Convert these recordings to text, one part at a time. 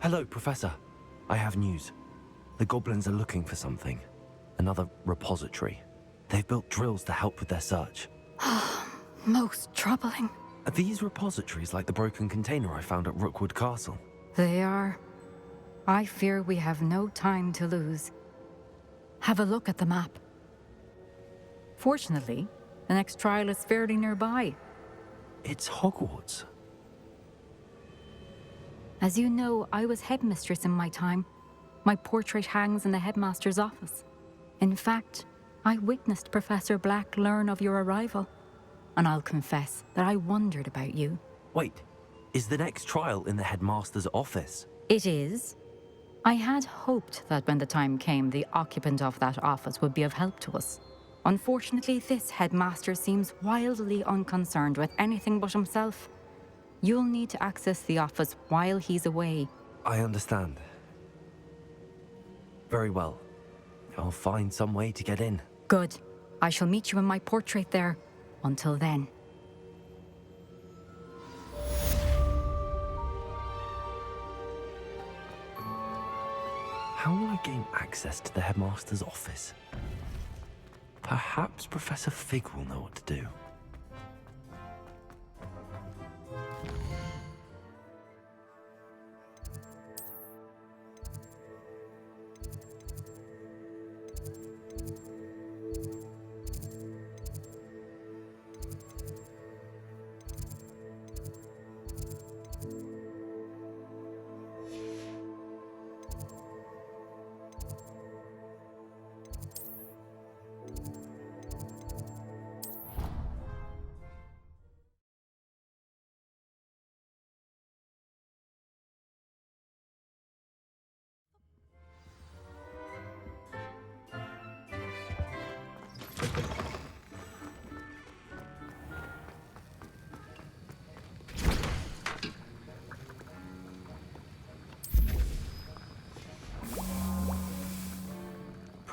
Hello, Professor. I have news. The goblins are looking for something. Another repository. They've built drills to help with their search. Most troubling. Are these repositories like the broken container I found at Rookwood Castle? They are. I fear we have no time to lose. Have a look at the map. Fortunately, the next trial is fairly nearby. It's Hogwarts. As you know, I was headmistress in my time. My portrait hangs in the headmaster's office. In fact, I witnessed Professor Black learn of your arrival. And I'll confess that I wondered about you. Wait, is the next trial in the headmaster's office? It is. I had hoped that when the time came, the occupant of that office would be of help to us. Unfortunately, this headmaster seems wildly unconcerned with anything but himself. You'll need to access the office while he's away. I understand. Very well. I'll find some way to get in. Good. I shall meet you in my portrait there. Until then. How will I gain access to the headmaster's office? Perhaps Professor Fig will know what to do.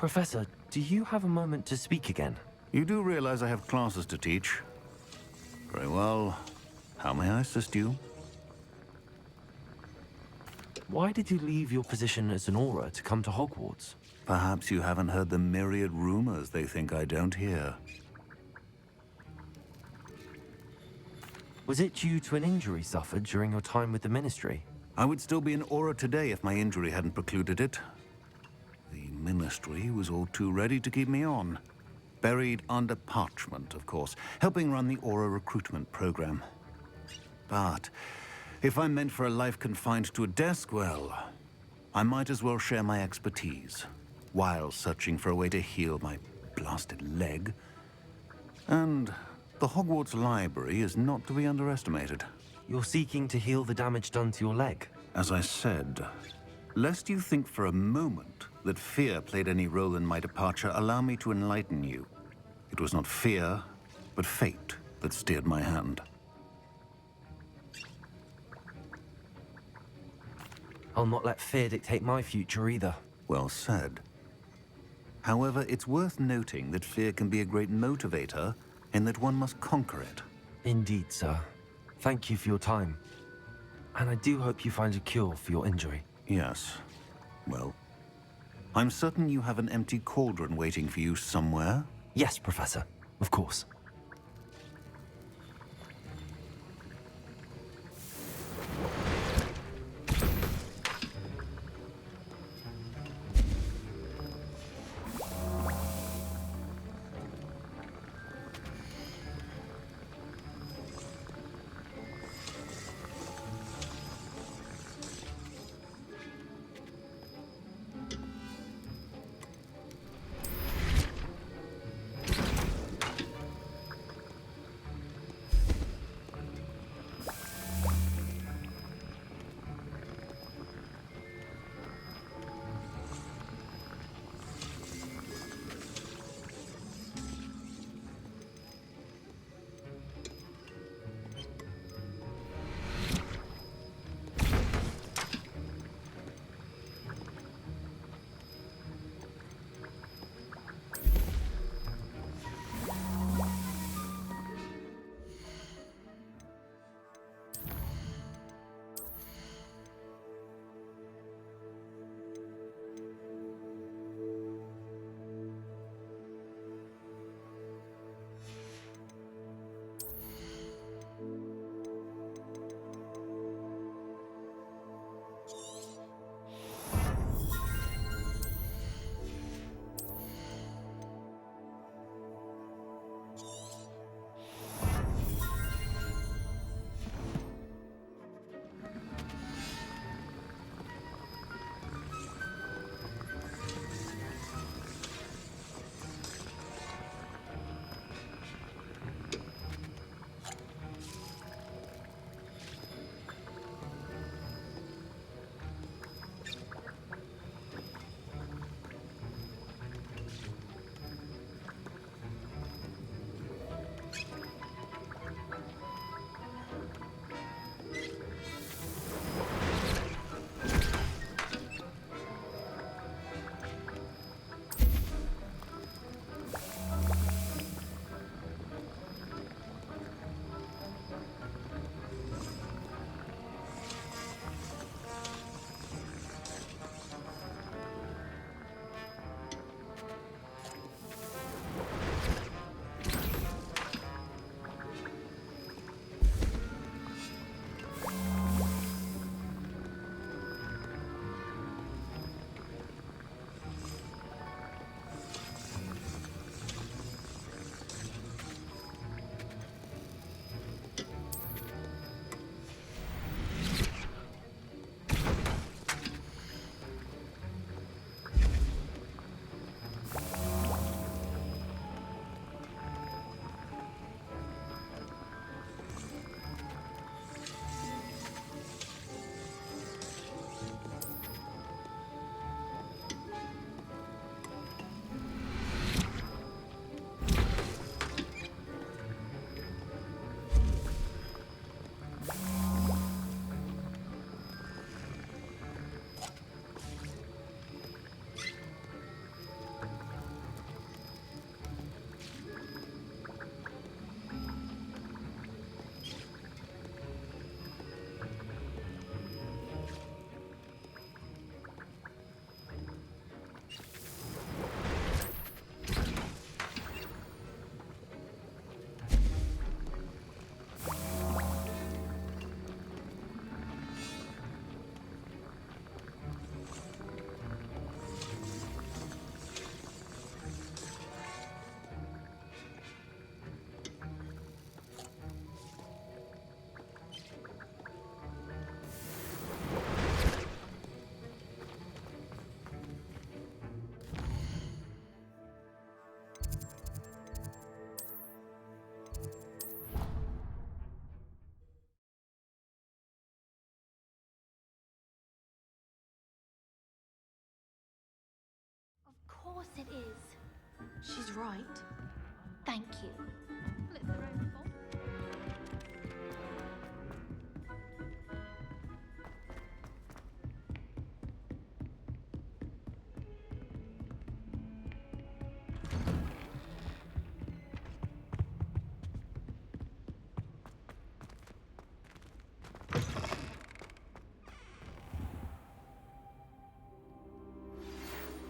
Professor, do you have a moment to speak again? You do realize I have classes to teach. Very well. How may I assist you? Why did you leave your position as an Auror to come to Hogwarts? Perhaps you haven't heard the myriad rumors they think I don't hear. Was it due to an injury suffered during your time with the Ministry? I would still be an Auror today if my injury hadn't precluded it. The Ministry was all too ready to keep me on. Buried under parchment, of course, helping run the Auror recruitment program. But if I'm meant for a life confined to a desk, well, I might as well share my expertise while searching for a way to heal my blasted leg. And the Hogwarts Library is not to be underestimated. You're seeking to heal the damage done to your leg? As I said, lest you think for a moment that fear played any role in my departure, allow me to enlighten you. It was not fear, but fate that steered my hand. I'll not let fear dictate my future either. Well said. However, it's worth noting that fear can be a great motivator, and that one must conquer it. Indeed, sir. Thank you for your time. And I do hope you find a cure for your injury. Yes. Well, I'm certain you have an empty cauldron waiting for you somewhere. Yes, Professor. Of course. course it is. She's right. Thank you. Well, it's her own fault.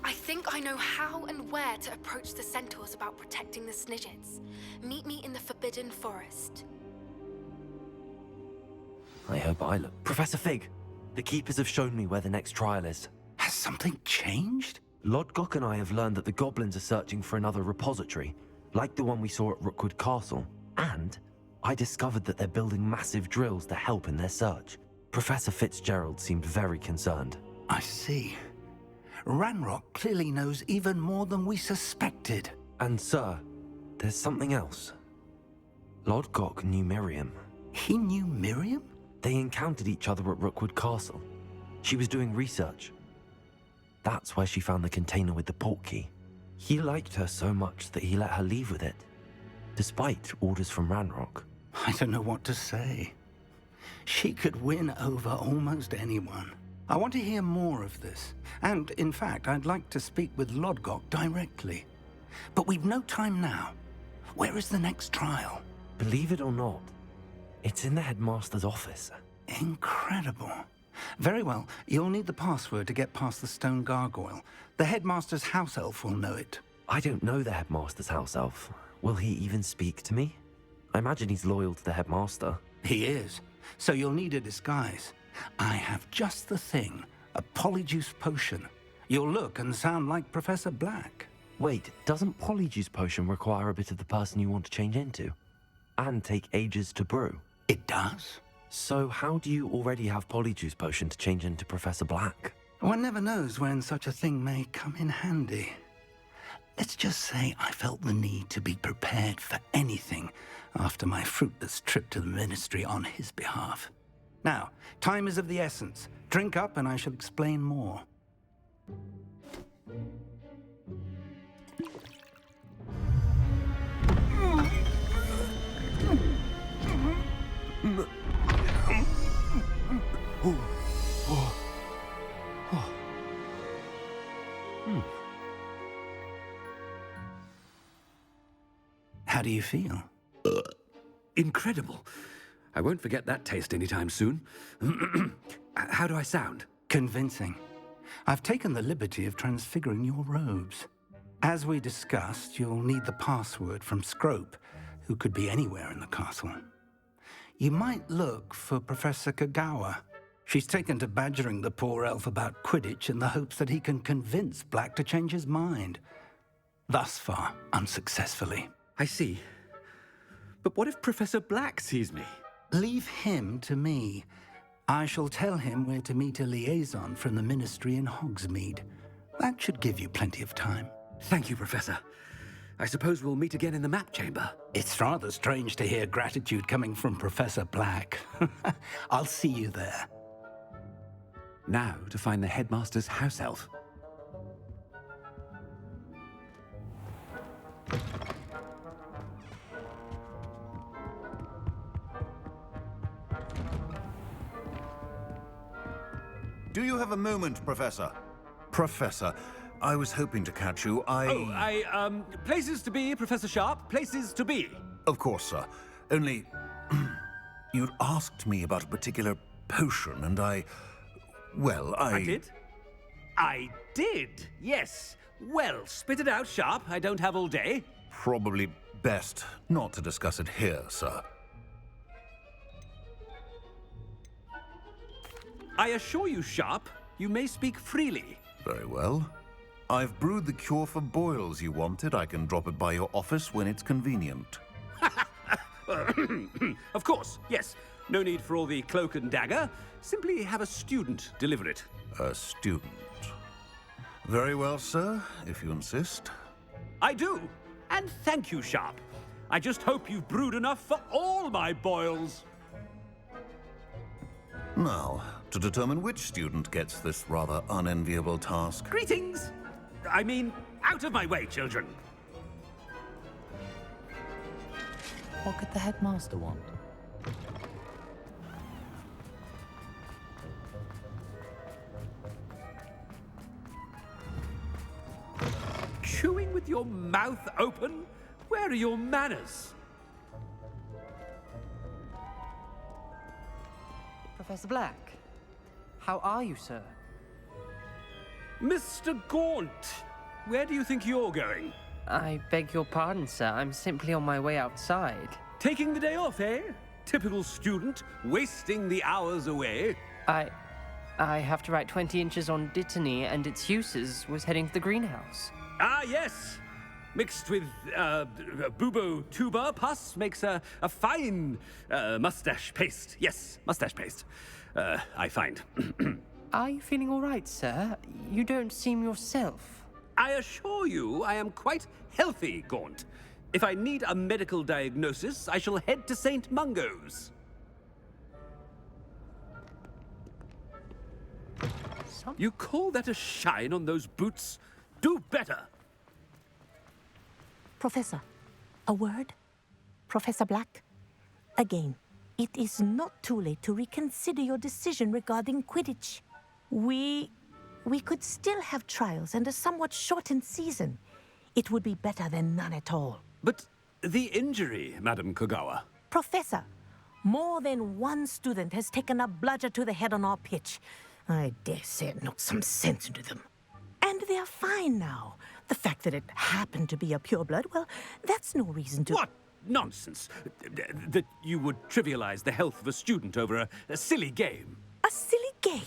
I think I know how and where to approach the centaurs about protecting the Snidgets. Meet me in the Forbidden Forest. I hope I look. Professor Fig, the Keepers have shown me where the next trial is. Has something changed? Lodgok and I have learned that the goblins are searching for another repository, like the one we saw at Rookwood Castle. And I discovered that they're building massive drills to help in their search. Professor Fitzgerald seemed very concerned. I see. Ranrock clearly knows even more than we suspected. And sir, there's something else. Lodgok knew Miriam. He knew Miriam? They encountered each other at Rookwood Castle. She was doing research. That's where she found the container with the portkey. He liked her so much that he let her leave with it, despite orders from Ranrock. I don't know what to say. She could win over almost anyone. I want to hear more of this. And, in fact, I'd like to speak with Lodgok directly. But we've no time now. Where is the next trial? Believe it or not, it's in the headmaster's office. Incredible. Very well. You'll need the password to get past the stone gargoyle. The headmaster's house elf will know it. I don't know the headmaster's house elf. Will he even speak to me? I imagine he's loyal to the headmaster. He is. So you'll need a disguise. I have just the thing. A polyjuice potion. You'll look and sound like Professor Black. Wait, doesn't Polyjuice Potion require a bit of the person you want to change into? And take ages to brew? It does? So how do you already have Polyjuice Potion to change into Professor Black? One never knows when such a thing may come in handy. Let's just say I felt the need to be prepared for anything after my fruitless trip to the Ministry on his behalf. Now, time is of the essence. Drink up and I shall explain more. How do you feel? Incredible. I won't forget that taste anytime soon. How do I sound? Convincing. I've taken the liberty of transfiguring your robes. As we discussed, you'll need the password from Scrope, who could be anywhere in the castle. You might look for Professor Kagawa. She's taken to badgering the poor elf about Quidditch in the hopes that he can convince Black to change his mind. Thus far, unsuccessfully. I see. But what if Professor Black sees me? Leave him to me. I shall tell him where to meet a liaison from the Ministry in Hogsmeade. That should give you plenty of time. Thank you, Professor. I suppose we'll meet again in the map chamber. It's rather strange to hear gratitude coming from Professor Black. I'll see you there. Now to find the headmaster's house elf. Do you have a moment, Professor? Professor, I was hoping to catch you. Places to be, Professor Sharp. Places to be. Of course, sir. Only... you'd asked me about a particular potion, and well, I did? I did, yes. Well, spit it out, Sharp. I don't have all day. Probably best not to discuss it here, sir. I assure you, Sharp, you may speak freely. Very well. I've brewed the cure for boils you wanted. I can drop it by your office when it's convenient. Of course, yes. No need for all the cloak and dagger. Simply have a student deliver it. A student. Very well, sir, if you insist. I do. And thank you, Sharp. I just hope you've brewed enough for all my boils. Now, to determine which student gets this rather unenviable task. Greetings. I mean, Out of my way, children! What could the headmaster want? Chewing with your mouth open? Where are your manners? Professor Black, how are you, sir? Mr. Gaunt, where do you think you're going? I beg your pardon, sir. I'm simply on my way outside. Taking the day off, eh? Typical student, wasting the hours away. I have to write 20 inches on Dittany and its uses. Was heading to the greenhouse. Ah, yes. Mixed with bubo tuber pus makes a fine mustache paste. Yes, mustache paste. I find. Are you feeling all right, sir? You don't seem yourself. I assure you I am quite healthy, Gaunt. If I need a medical diagnosis, I shall head to St. Mungo's. You call that a shine on those boots? Do better! Professor, a word? Professor Black? Again, it is not too late to reconsider your decision regarding Quidditch. We could still have trials and a somewhat shortened season. It would be better than none at all. But the injury, Madam Kogawa. Professor, more than one student has taken a bludger to the head on our pitch. I dare say it knocked some sense into them. And they're fine now. The fact that it happened to be a pureblood, well, that's no reason to... What nonsense! That you would trivialize the health of a student over a silly game. A silly game?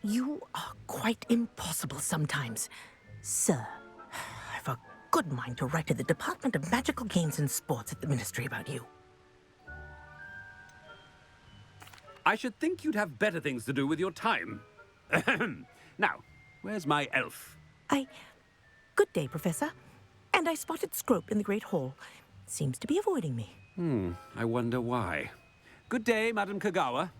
You are quite impossible sometimes. Sir, I've a good mind to write to the Department of Magical Games and Sports at the Ministry about you. I should think you'd have better things to do with your time. Now, where's my elf? Good day, Professor. And I spotted Scrope in the Great Hall. Seems to be avoiding me. I wonder why. Good day, Madam Kogawa.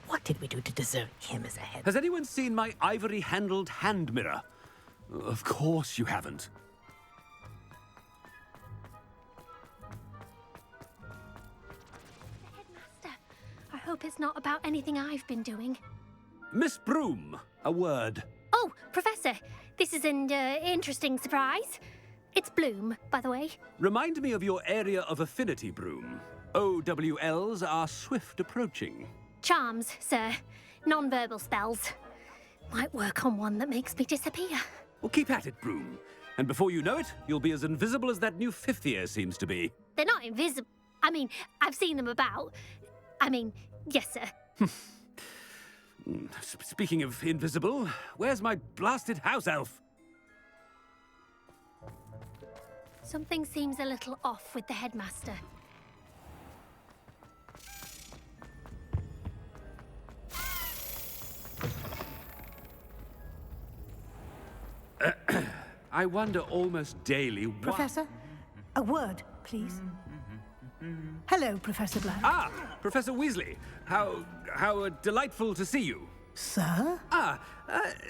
What did we do to deserve him as a head? Has anyone seen my ivory-handled hand mirror? Of course you haven't. Headmaster, I hope it's not about anything I've been doing. Miss Broom, a word. Oh, Professor, this is an interesting surprise. It's Bloom, by the way. Remind me of your area of affinity, Broom. OWLs are swift approaching. Charms, sir. Non-verbal spells. Might work on one that makes me disappear. Well, keep at it, Broom. And before you know it, you'll be as invisible as that new fifth year seems to be. They're not invisible. I mean, I've seen them about. Yes, sir. Speaking of invisible, where's my blasted house elf? Something seems a little off with the headmaster. I wonder almost daily why... Professor, a word, please. Hello, Professor Black. Ah, Professor Weasley. How delightful to see you. Sir?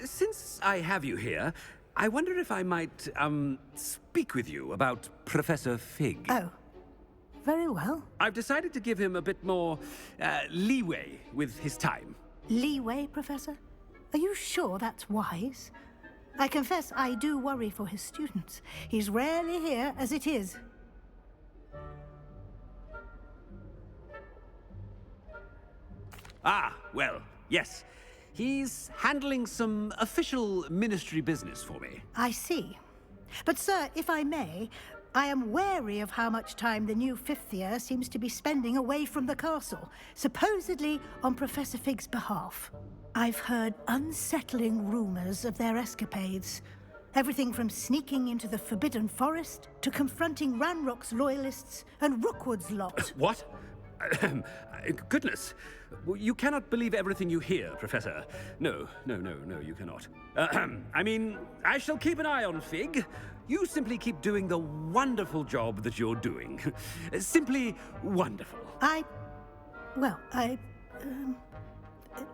Since I have you here, I wonder if I might, speak with you about Professor Fig. Oh, very well. I've decided to give him a bit more, leeway with his time. Leeway, Professor? Are you sure that's wise? I confess I do worry for his students. He's rarely here as it is. Ah, well, yes. He's handling some official ministry business for me. I see. But, sir, if I may, I am wary of how much time the new fifth year seems to be spending away from the castle, supposedly on Professor Fig's behalf. I've heard unsettling rumors of their escapades. Everything from sneaking into the Forbidden Forest to confronting Ranrock's loyalists and Rookwood's lot. What? Goodness. You cannot believe everything you hear, Professor. No, you cannot. I shall keep an eye on Fig. You simply keep doing the wonderful job that you're doing. Simply wonderful.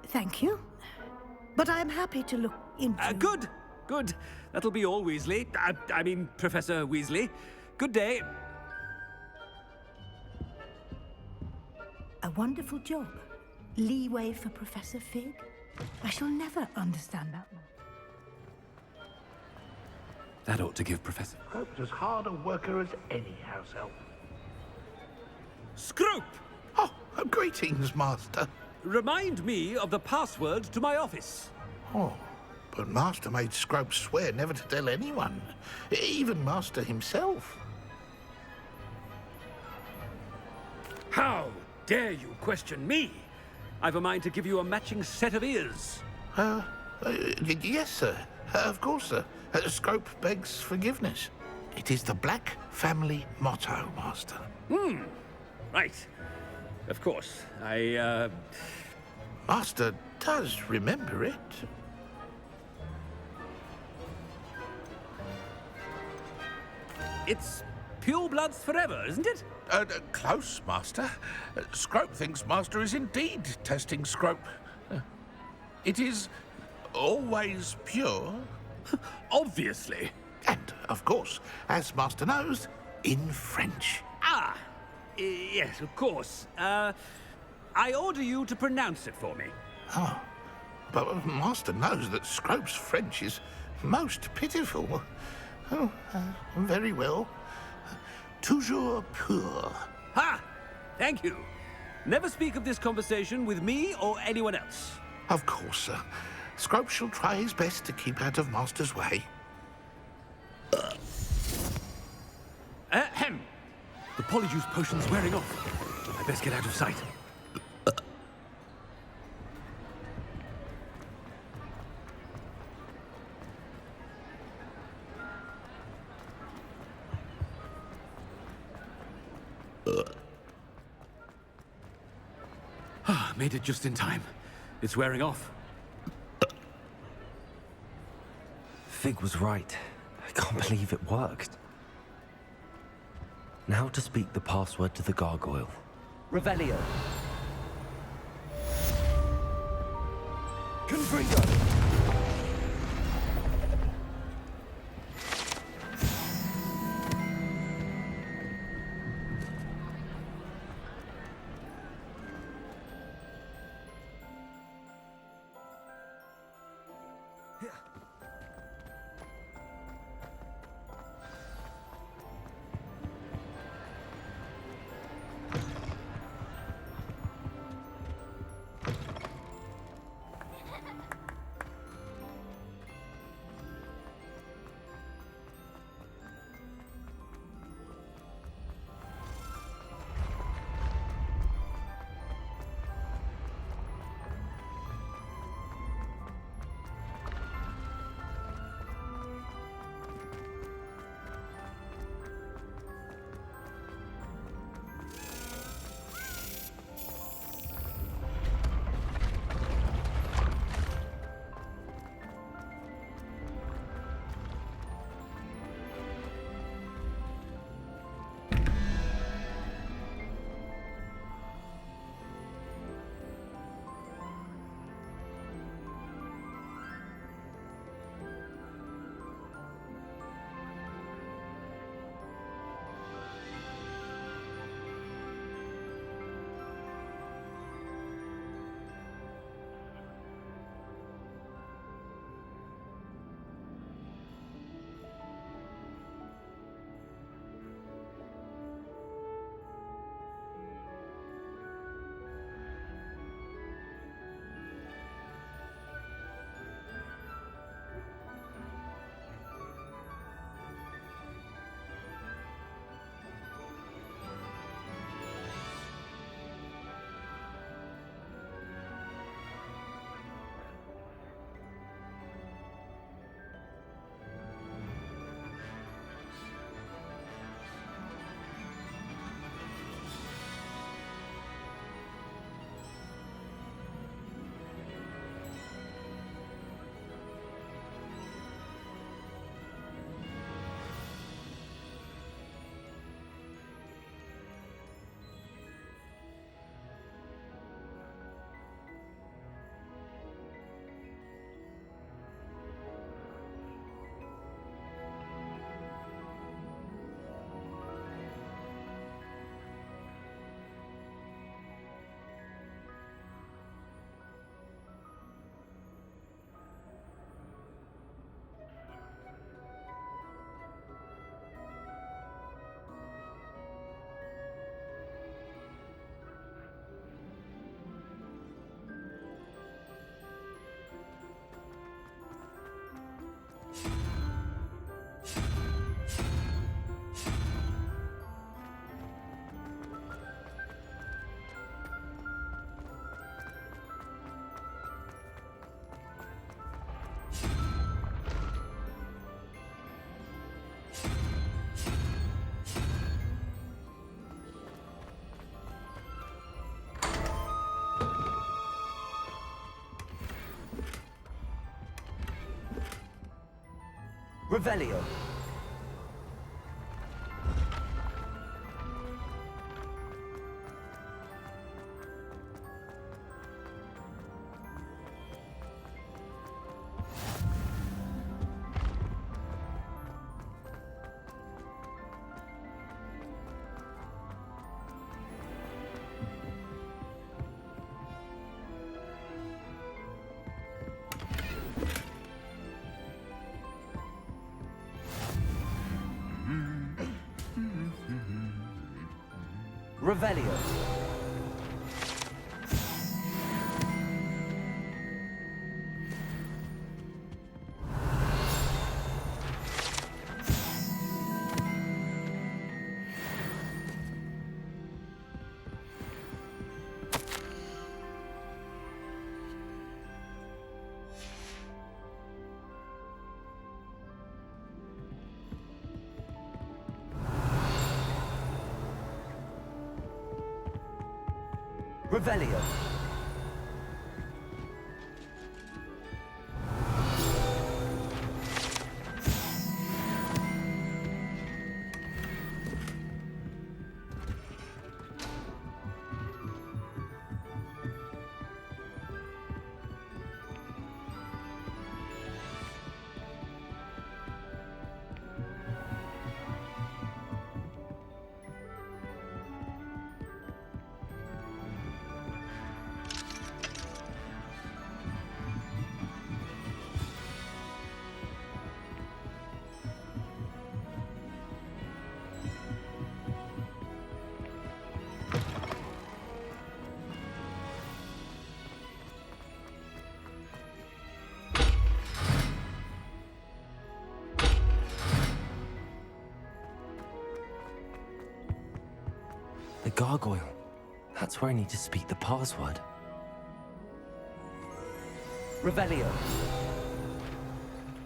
Thank you. But I am happy to look into... Good, good. That'll be all, Weasley. I mean, Professor Weasley. Good day. A wonderful job. Leeway for Professor Fig? I shall never understand that one. That ought to give Professor... Scrope's as hard a worker as any house elf. Scrope! Oh, greetings, Master. Remind me of the password to my office. Oh, but Master made Scrope swear never to tell anyone, even Master himself. How dare you question me? I've a mind to give you a matching set of ears. Yes, sir. Of course, sir. Scrope begs forgiveness. It is the Black family motto, Master. Right. Of course. Master does remember it. It's pure bloods forever, isn't it? Close, Master. Scrope thinks Master is indeed testing Scrope. It is always pure. Obviously. And, of course, as Master knows, in French. Ah! Yes, of course. I order you to pronounce it for me. Oh, but Master knows that Scrope's French is most pitiful. Oh, very well. Toujours pur. Ha! Thank you. Never speak of this conversation with me or anyone else. Of course, sir. Scrope shall try his best to keep out of Master's way. Ahem. The Polyjuice potion's wearing off. I best get out of sight. Made it just in time. It's wearing off. Fig was right. I can't believe it worked. Now to speak the password to the gargoyle. Revelio. Confringo! Revelio. Revelio. Revelio. The gargoyle. That's where I need to speak the password. Revelio.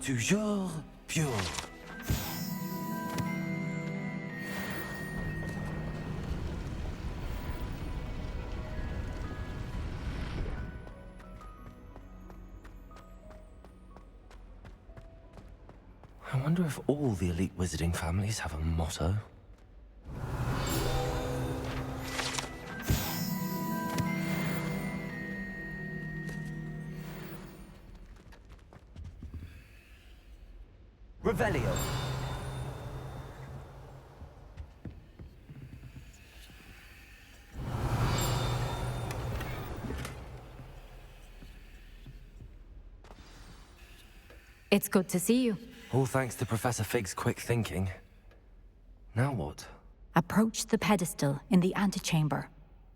Toujours pure. I wonder if all the elite wizarding families have a motto. Revelio. It's good to see you. All thanks to Professor Fig's quick thinking. Now what? Approach the pedestal in the antechamber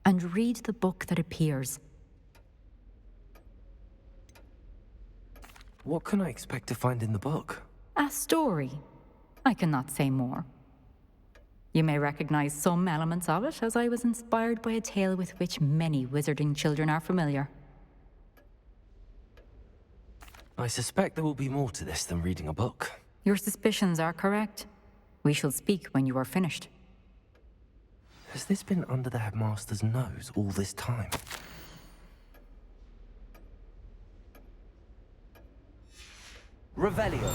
and read the book that appears. What can I expect to find in the book? A story. I cannot say more. You may recognize some elements of it, as I was inspired by a tale with which many wizarding children are familiar. I suspect there will be more to this than reading a book. Your suspicions are correct. We shall speak when you are finished. Has this been under the headmaster's nose all this time? Revelio.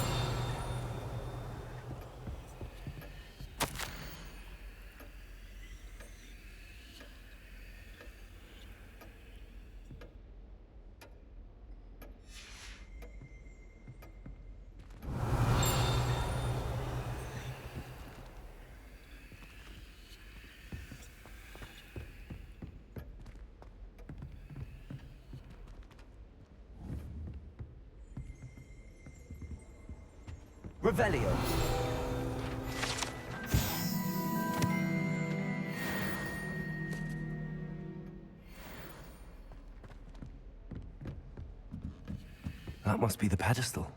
Revelio. That must be the pedestal.